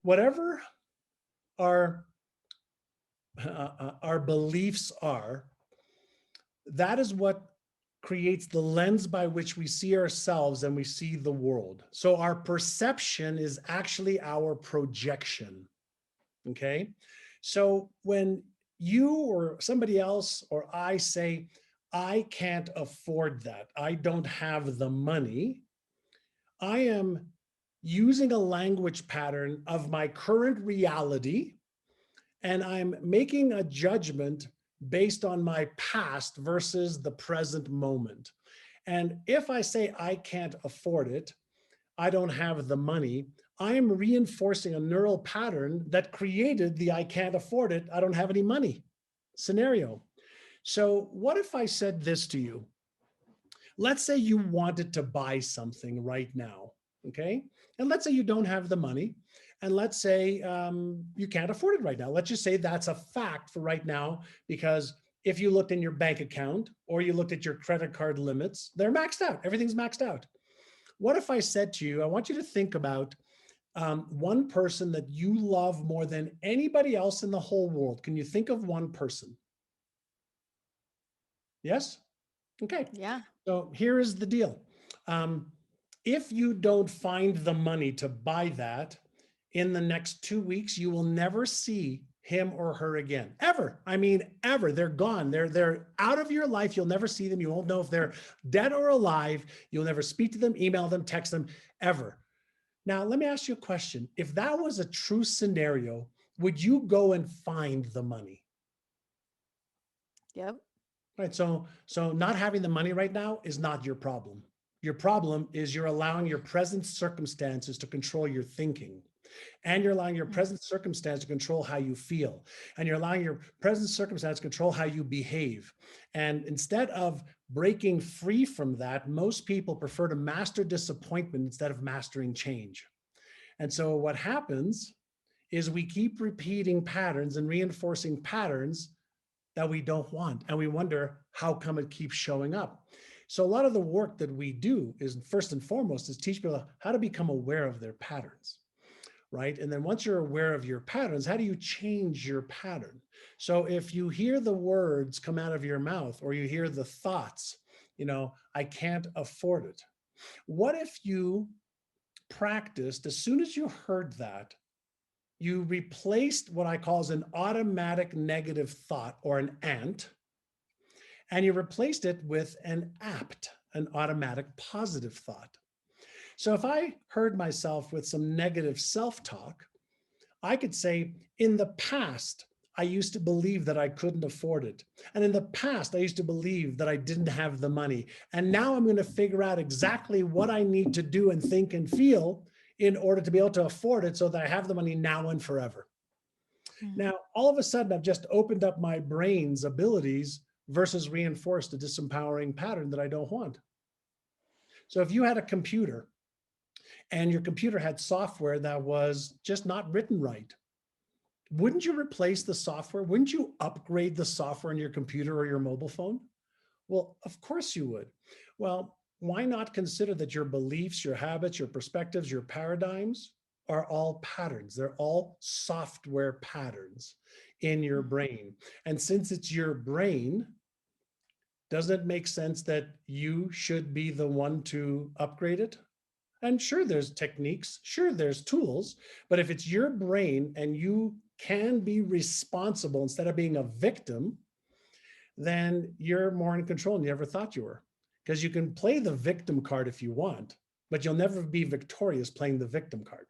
whatever our our beliefs are, that is what creates the lens by which we see ourselves and we see the world. So our perception is actually our projection. Okay. So when you or somebody else or I say, I can't afford that, I don't have the money, I am using a language pattern of my current reality, and I'm making a judgment based on my past versus the present moment. And if I say I can't afford it, I don't have the money, I am reinforcing a neural pattern that created the I can't afford it, I don't have any money scenario. So what if I said this to you? Let's say you wanted to buy something right now, okay? And let's say you don't have the money, and let's say you can't afford it right now. Let's just say that's a fact for right now, because if you looked in your bank account or you looked at your credit card limits, they're maxed out. Everything's maxed out. What if I said to you, I want you to think about one person that you love more than anybody else in the whole world. Can you think of one person? Yes? Okay. Yeah. So here is the deal. Um, if you don't find the money to buy that in the next 2 weeks, you will never see him or her again, ever. I mean, ever. They're gone. They're out of your life. You'll never see them. You won't know if they're dead or alive. You'll never speak to them, email them, text them, ever. Now, let me ask you a question. If that was a true scenario, would you go and find the money? Yep. Right. So not having the money right now is not your problem. Your problem is you're allowing your present circumstances to control your thinking. And you're allowing your Mm. present circumstance to control how you feel. And you're allowing your present circumstance to control how you behave. And instead of breaking free from that, most people prefer to master disappointment instead of mastering change. And so what happens is we keep repeating patterns and reinforcing patterns that we don't want. And we wonder how come it keeps showing up. So a lot of the work that we do is first and foremost is teach people how to become aware of their patterns, right? And then once you're aware of your patterns, how do you change your pattern? So if you hear the words come out of your mouth or you hear the thoughts, I can't afford it. What if you practiced, as soon as you heard that, you replaced what I call as an automatic negative thought or an ant, and you replaced it with an apt, an automatic positive thought. So if I heard myself with some negative self-talk, I could say, in the past, I used to believe that I couldn't afford it. And in the past, I used to believe that I didn't have the money. And now I'm going to figure out exactly what I need to do and think and feel in order to be able to afford it so that I have the money now and forever. Mm. Now, all of a sudden, I've just opened up my brain's abilities versus reinforced a disempowering pattern that I don't want. So if you had a computer and your computer had software that was just not written right, wouldn't you replace the software? Wouldn't you upgrade the software in your computer or your mobile phone? Well, of course you would. Well, why not consider that your beliefs, your habits, your perspectives, your paradigms are all patterns? They're all software patterns in your Mm. brain. And since it's your brain, doesn't it make sense that you should be the one to upgrade it? And sure, there's techniques, sure, there's tools, but if it's your brain and you can be responsible instead of being a victim, then you're more in control than you ever thought you were. Because you can play the victim card if you want, but you'll never be victorious playing the victim card.